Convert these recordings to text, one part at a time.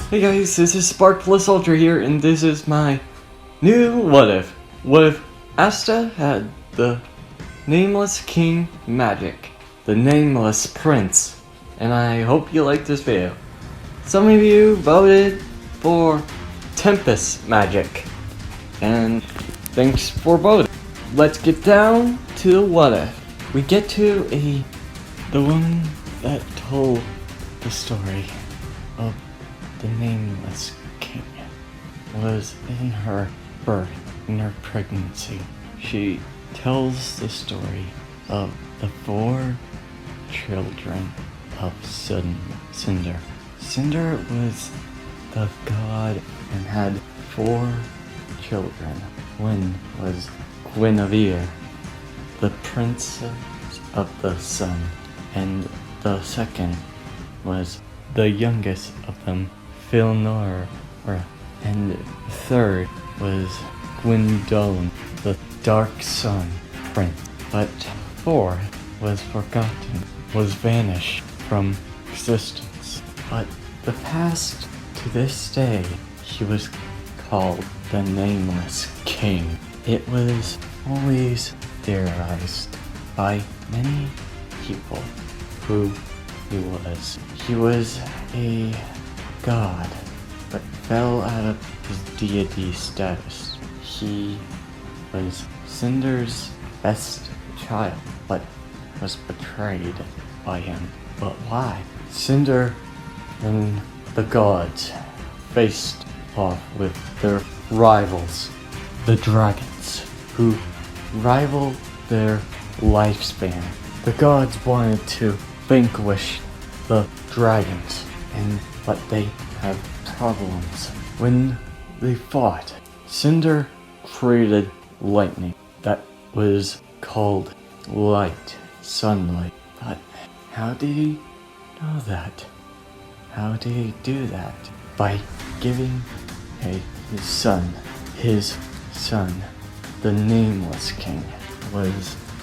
Hey guys, this is Sparkless Ultra here, and this is my new what if. What if Asta had the Nameless King magic, the Nameless Prince, and I hope you like this video. Some of you voted for Tempest magic, and thanks for voting. Let's get down to the what if. We get to the woman that told the story of the Nameless King was in her birth, in her pregnancy. She tells the story of the 4 children of Cinder. Cinder was the god and had 4 children. One was Guinevere, the princess of the sun, and the second was the youngest of them, Philnora, and the third was Gwendolyn, the dark sun prince. But 4 was forgotten, was vanished from existence. But the past to this day, he was called the Nameless King. It was always theorized by many people who he was. He was a god, but fell out of his deity status. He was Cinder's best child, but was betrayed by him. But why? Cinder and the gods faced off with their rivals, the dragons, who rivaled their lifespan. The gods wanted to vanquish the dragons, but they have problems. When they fought, Cinder created lightning that was called light, sunlight. But how did he know that? How did he do that? By giving his son, the Nameless King,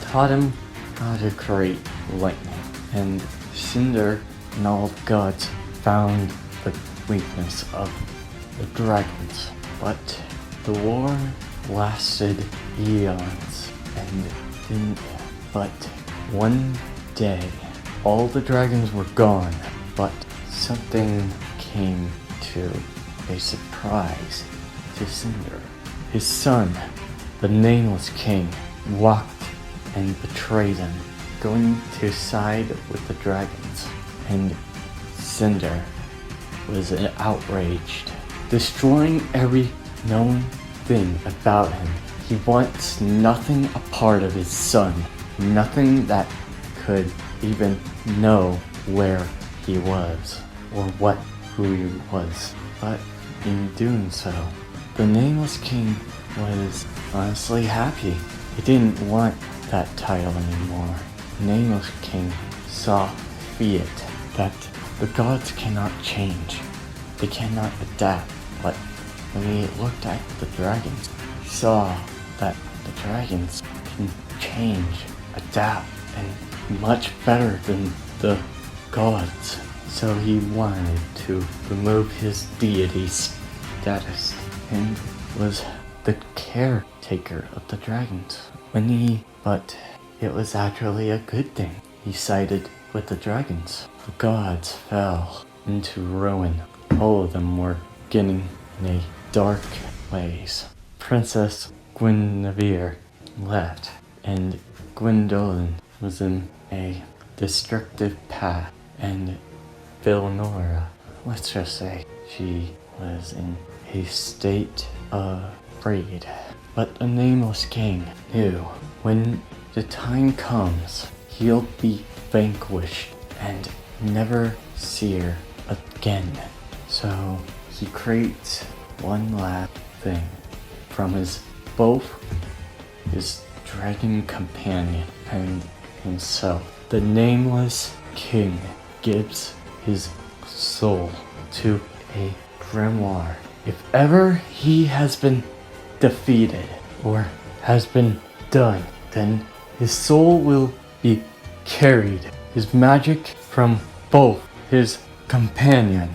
taught him how to create lightning. And Cinder and all the gods found the weakness of the dragons. But the war lasted eons but one day all the dragons were gone, but something came to a surprise to Cinder. His son, the Nameless King, walked and betrayed him, going to side with the dragons, and Cinder was outraged, destroying every known thing about him. He wants nothing a part of his son, nothing that could even know where he was or who he was. But in doing so, the Nameless King was honestly happy. He didn't want that title anymore. Nameless King saw fit that the gods cannot change. They cannot adapt. But when he looked at the dragons, he saw that the dragons can change, adapt, and much better than the gods. So he wanted to remove his deity status and was the caretaker of the dragons. But it was actually a good thing. He sided with the dragons. The gods fell into ruin. All of them were getting in a dark ways. Princess Guinevere left, and Gwendolyn was in a destructive path, and Philnora, let's just say, she was in a state of afraid. But the Nameless King knew when the time comes, he'll be vanquished and never see her again. So he creates one last thing from both his dragon companion and himself. The Nameless King gives his soul to a grimoire. If ever he has been defeated or has been done, then his soul will be carried, his magic from both his companion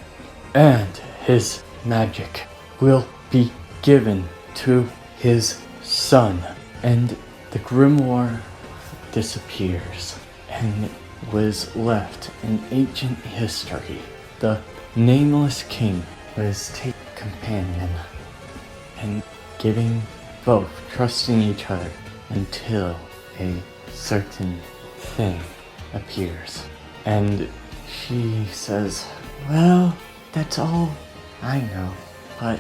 and his magic will be given to his son. And the grimoire disappears and was left in ancient history. The Nameless King was taking companion and giving both trusting each other until a certain thing appears. And she says, well, that's all I know, but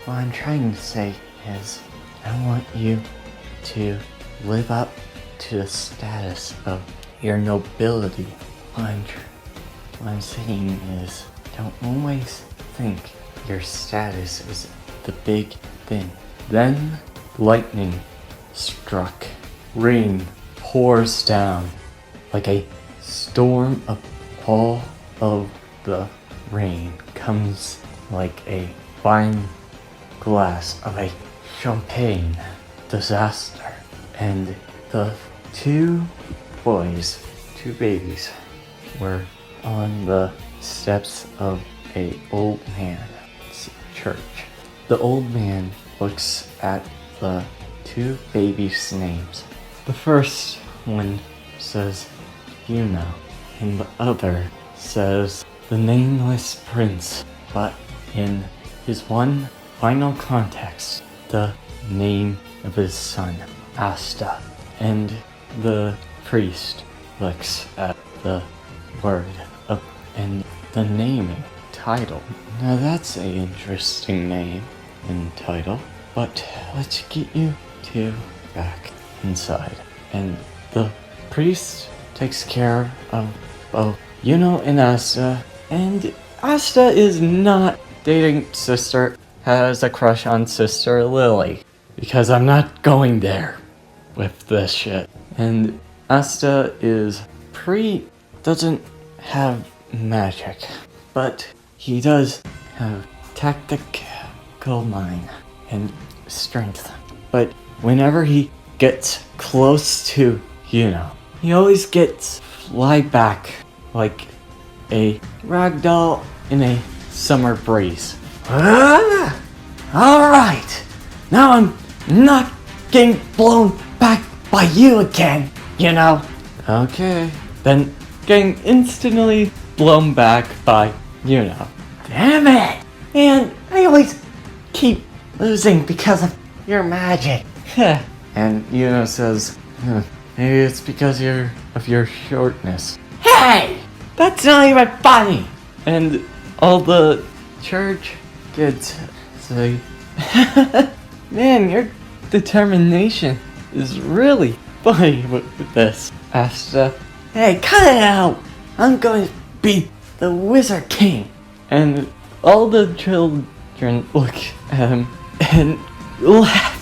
what I'm trying to say is I want you to live up to the status of your nobility. What I'm saying is don't always think your status is the big thing. Then lightning struck. Rain pours down like a storm of all of the rain comes like a fine glass of a champagne disaster. And the two babies, were on the steps of a old man's church. The old man looks at the two babies' names. The first one says, and the other says, the Nameless Prince, but in his one final context, the name of his son, Asta. And the priest looks at the word of and the naming title. Now that's an interesting name and title, but let's get you two back inside. And the priest takes care of both and Asta, and Asta is not dating Sister, has a crush on Sister Lily, because I'm not going there with this shit. And Asta doesn't have magic, but he does have tactical mind and strength. But whenever he gets close to he always gets fly back like a ragdoll in a summer breeze. Alright, now I'm not getting blown back by you again, Okay, then getting instantly blown back by Damn it! And I always keep losing because of your magic. And says, maybe it's because of your shortness. Hey! That's not even funny! And all the church kids say, man, your determination is really funny with this. Asta, hey, cut it out! I'm going to be the Wizard King. And all the children look at him and laugh.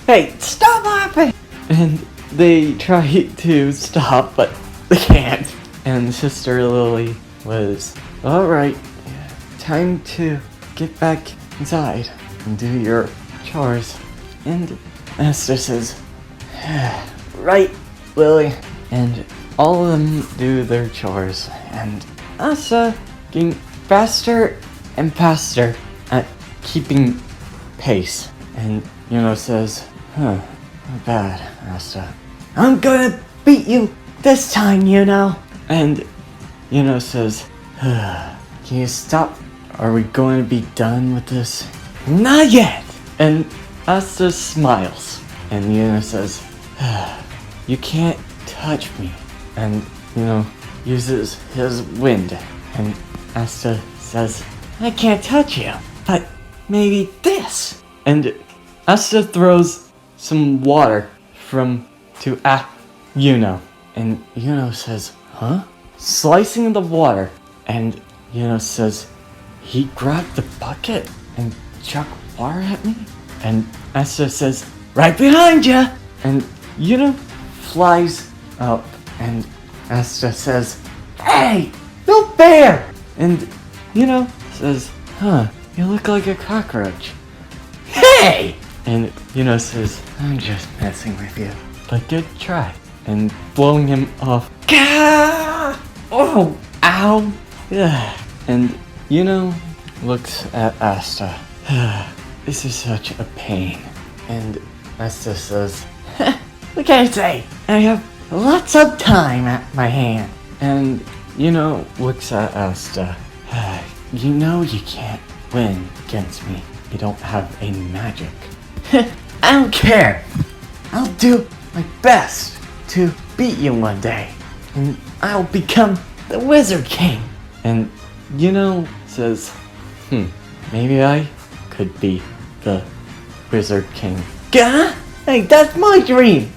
Hey, stop laughing! And they try to stop, but they can't. And Sister Lily was, alright, time to get back inside and do your chores. And Asta says, right, Lily. And all of them do their chores, and Asta getting faster and faster at keeping pace. And says, not bad, Asta. I'm gonna beat you this time, And says, can you stop? Are we going to be done with this? Not yet! And Asta smiles, and says, you can't touch me. And uses his wind. And Asta says, I can't touch you, but maybe this. And Asta throws some water to and says, huh? Slicing the water. And says, he grabbed the bucket and chucked water at me. And Asta says, right behind you. And flies up, and Asta says, hey, no fair. And says, you look like a cockroach. Hey! And says, I'm just messing with you, but good try. And blowing him off. Gah! Oh, ow. Yeah. And looks at Asta. This is such a pain. And Asta says, what can I say? I have lots of time at my hand. And Yuno looks at Asta. You know you can't win against me. You don't have any magic. I don't care. I'll do my best to beat you one day. And I'll become the Wizard King. And Yuno says, maybe I could be the Wizard King. Gah! Hey, that's my dream!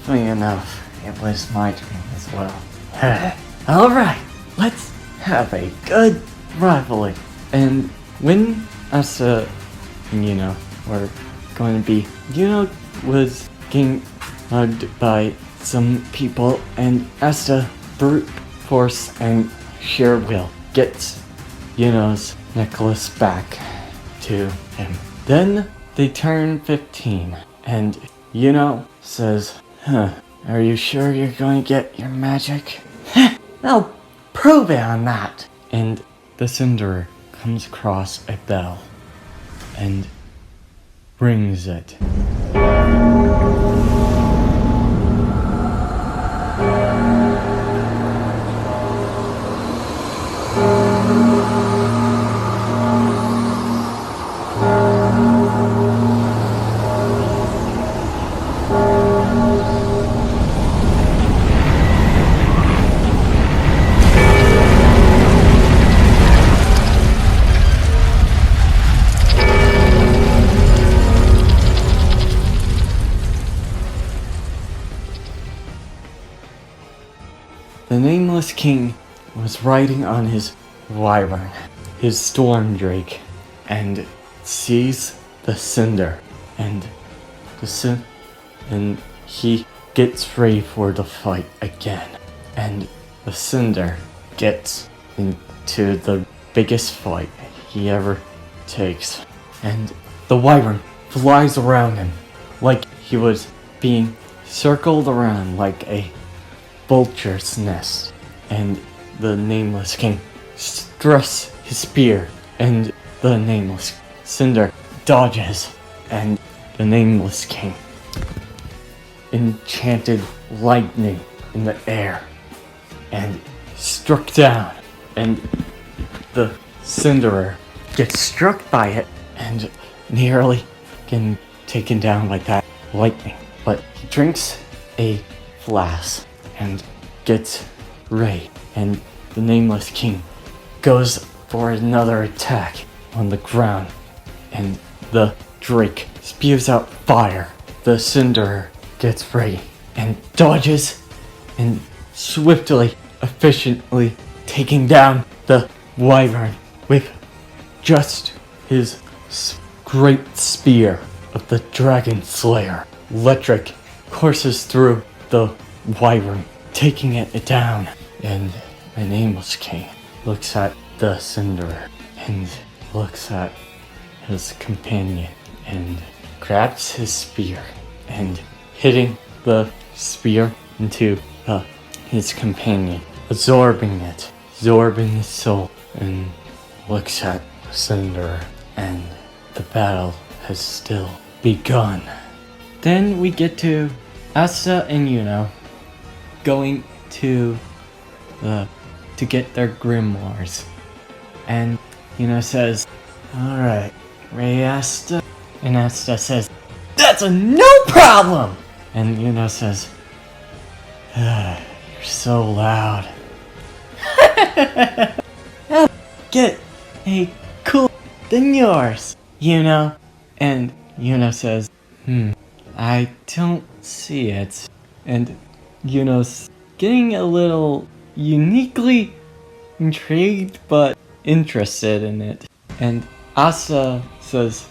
Funny enough, it was my dream as well. Alright, let's have a good rivalry. And when Asta and Yuno were going to be, Yuno was getting hugged by some people, and Asta, brute force and sheer will, gets Yuno's necklace back to him. Then they turn 15, and Yuno says, are you sure you're going to get your magic? I'll prove it on that. And the Cinderer comes across a bell and rings it. The Nameless King was riding on his wyvern, his storm drake, and sees the cinder, and he gets ready for the fight again, and the cinder gets into the biggest fight he ever takes, and the wyvern flies around him like he was being circled around like a vulture's nest, and the Nameless King thrusts his spear, and the Nameless Cinder dodges, and the Nameless King enchanted lightning in the air and struck down, and the Cinderer gets struck by it and nearly getting taken down by that lightning, but he drinks a flask and gets ready, and the Nameless King goes for another attack on the ground, and the Drake spews out fire. The Cinderer gets ready and dodges and swiftly, efficiently taking down the wyvern with just his great spear of the Dragon Slayer. Electric courses through the wyvern, taking it down, and the Nameless King looks at the Cinderer and looks at his companion and grabs his spear and hitting the spear into his companion, absorbing his soul, and looks at the Cinderer, and the battle has still begun. Then we get to Asta and Yuno going to get their grimoires, and Yuno says, "Alright, ready, Asta?" And Asta says, "That's a no problem!" And Yuno says, "You're so loud." I'll get a cool than yours, Yuno. And Yuno says, I don't see it. And Yuno's getting a little uniquely intrigued but interested in it. And Asta says,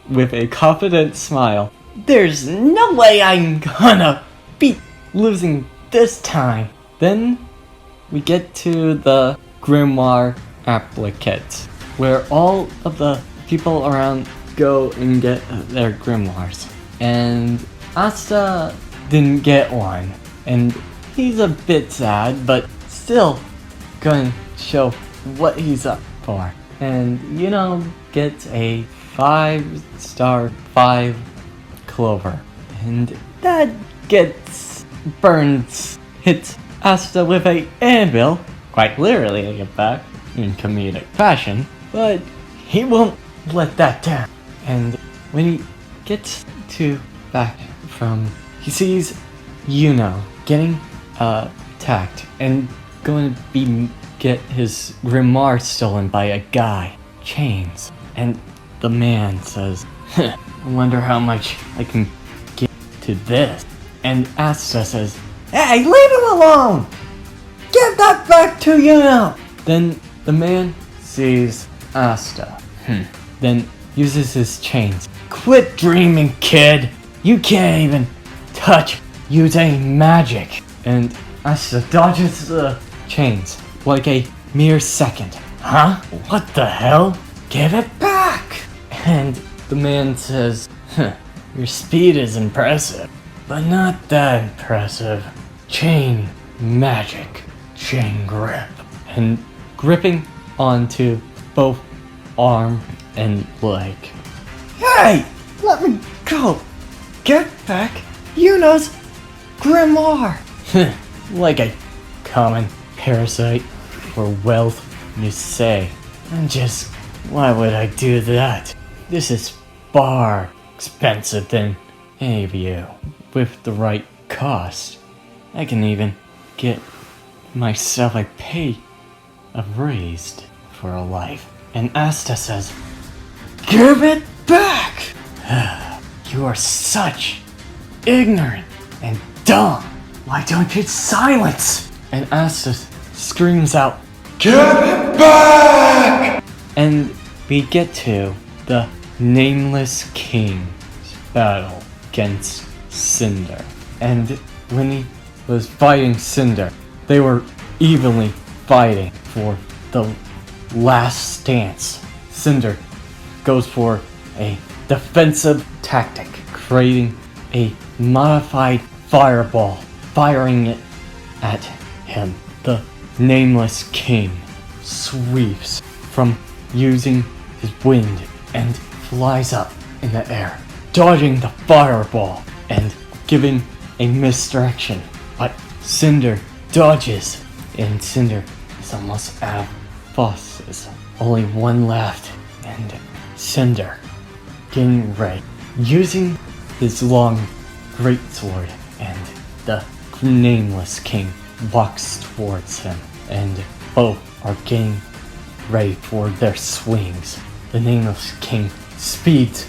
with a confident smile, "There's no way I'm gonna beat losing this time." Then we get to the grimoire applicant, where all of the people around go and get their grimoires. And Asta didn't get one, and he's a bit sad, but still gonna show what he's up for. and gets a 5-star 5 clover. And that hits Asta with a anvil, quite literally in fact, in comedic fashion, but he won't let that down. And when he gets back from, he sees getting attacked and going to get his grimoire stolen by a guy, Chains. And the man says, I wonder how much I can get to this. And Asta says, hey, leave him alone! Give that back to Then the man sees Asta, then uses his chains. Quit dreaming, kid! You can't even touch using magic. And Asta dodges the chains like a mere second. Huh? What the hell? Give it back! And the man says, your speed is impressive, but not that impressive. Chain magic, chain grip. And gripping onto both arm and leg. Hey! Let me go! Get back Yuno's grimoire! Like a common parasite for wealth, you say. Why would I do that? This is far expensive than any of you. With the right cost, I can even get myself a pay raised for a life. And Asta says, give it back! You are such ignorant and dumb. Why don't you silence? And Asta screams out, give it back! And we get to the Nameless King's battle against Cinder. And when he was fighting Cinder, they were evenly fighting for the last stance. Cinder goes for a defensive tactic, creating a modified fireball, firing it at him. The Nameless King sweeps from using his wind and flies up in the air, dodging the fireball and giving a misdirection. But Cinder dodges, and Cinder is almost out of bosses. Only one left, and Cinder getting ready, using his long greatsword, and the Nameless King walks towards him, and both are getting ready for their swings. The Nameless King speeds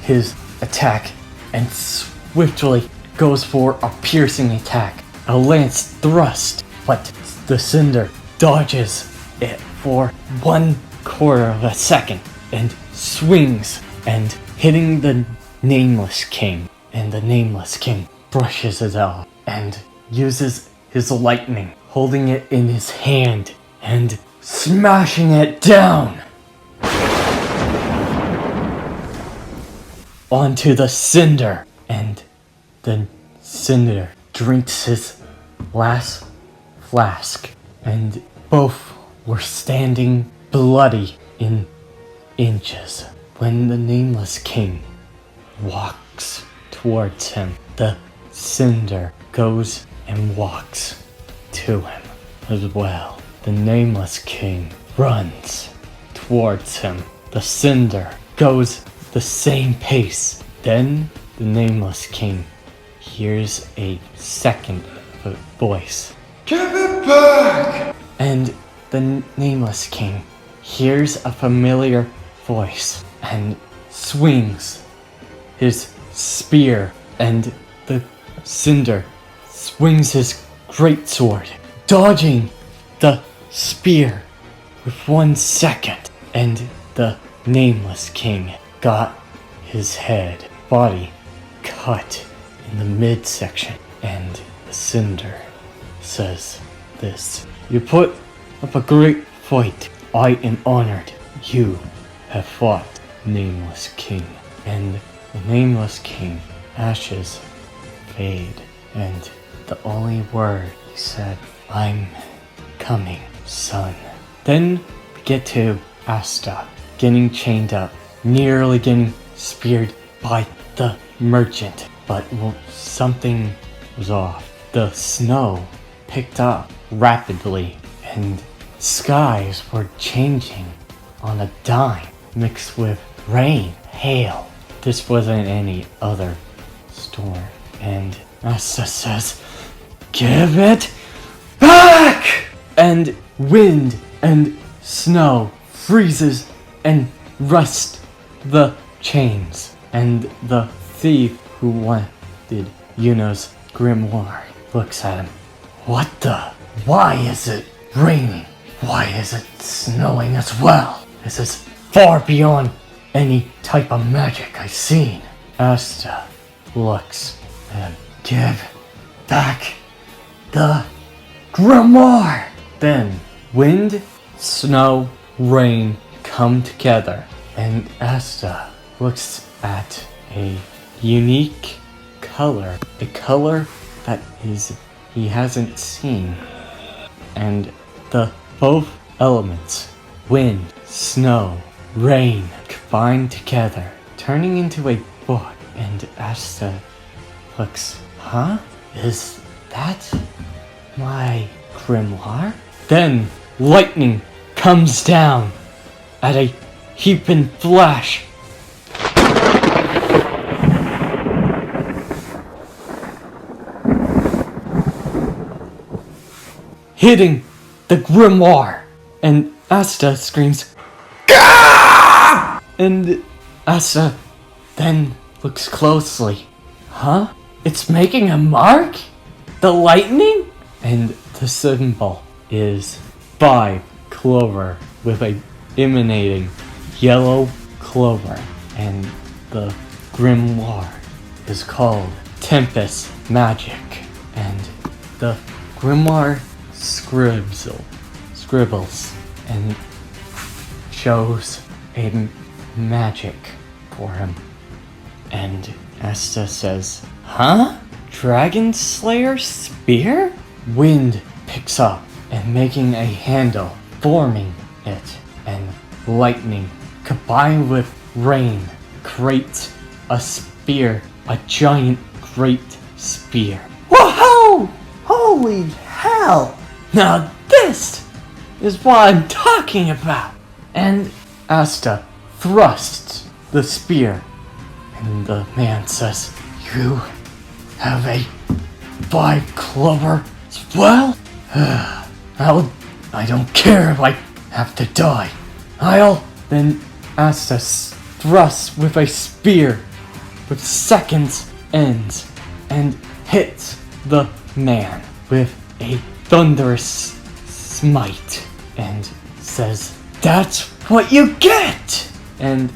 his attack and swiftly goes for a piercing attack, a lance thrust, but the Cinder dodges it for 1/4 of a second and swings and hitting the Nameless King. And the Nameless King brushes it off and uses his lightning, holding it in his hand and smashing it down onto the Cinder. And the Cinder drinks his last flask, and both were standing bloody in inches. When the Nameless King walks towards him, the Cinder goes and walks to him as well. The Nameless King runs towards him. The Cinder goes the same pace. Then the Nameless King hears a second voice. Give it back! And the Nameless King hears a familiar voice and swings his spear, and the Cinder swings his greatsword, dodging the spear with 1 second, and the Nameless King got his body cut in the midsection. And the Cinder says this: you put up a great fight. I am honored you have fought, Nameless King. And the Nameless King ashes fade, and the only word he said, I'm coming, son. Then we get to Asta getting chained up, nearly getting speared by the merchant. But something was off. The snow picked up rapidly, and skies were changing on a dime, mixed with rain, hail. This wasn't any other storm. And Asta says, "Give it back!" And wind and snow freezes and rusts the chains. And the thief who wanted Yuno's grimoire looks at him. "What the? Why is it raining? Why is it snowing as well? This is far beyond any type of magic I've seen." Asta looks and "Give back the grimoire!" Then wind, snow, rain come together, and Asta looks at a unique color, a color that he hasn't seen, and the both elements, wind, snow, rain, combined together, turning into a book. And Asta looks, "Huh? Is that my grimoire?" Then lightning comes down at a heaping flash. Hitting the grimoire, and Asta screams, "Gah!" And Asta then looks closely. "Huh? It's making a mark? The lightning?" And the symbol is 5 clover with a emanating yellow clover. And the grimoire is called Tempest Magic. And the grimoire scribbles and shows a magic for him. And Asta says, "Huh? Dragon Slayer spear?" Wind picks up and making a handle, forming it, and lightning combined with rain creates a spear, a giant great spear. Whoa! Holy hell! Now this is what I'm talking about! And Asta thrusts the spear, and the man says, "You have a 5 clover as well? I don't care if I have to die. Then Asta thrusts with a spear with seconds ends and hits the man with a thunderous smite and says, "That's what you get!" And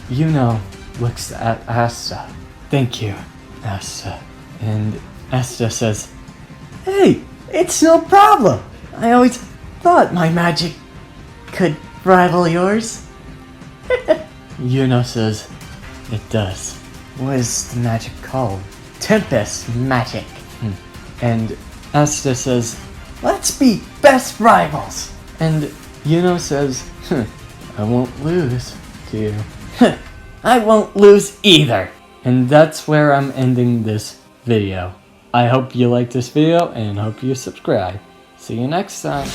Yuno looks at Asta. "Thank you, Asta." And Asta says, "Hey, it's no problem. I always thought my magic could rival yours." Yuno says, "It does." "What is the magic called?" "Tempest Magic." And Asta says, "Let's be best rivals." And Yuno says, "I won't lose to you." "I won't lose either." And that's where I'm ending this video. I hope you liked this video and hope you subscribe. See you next time.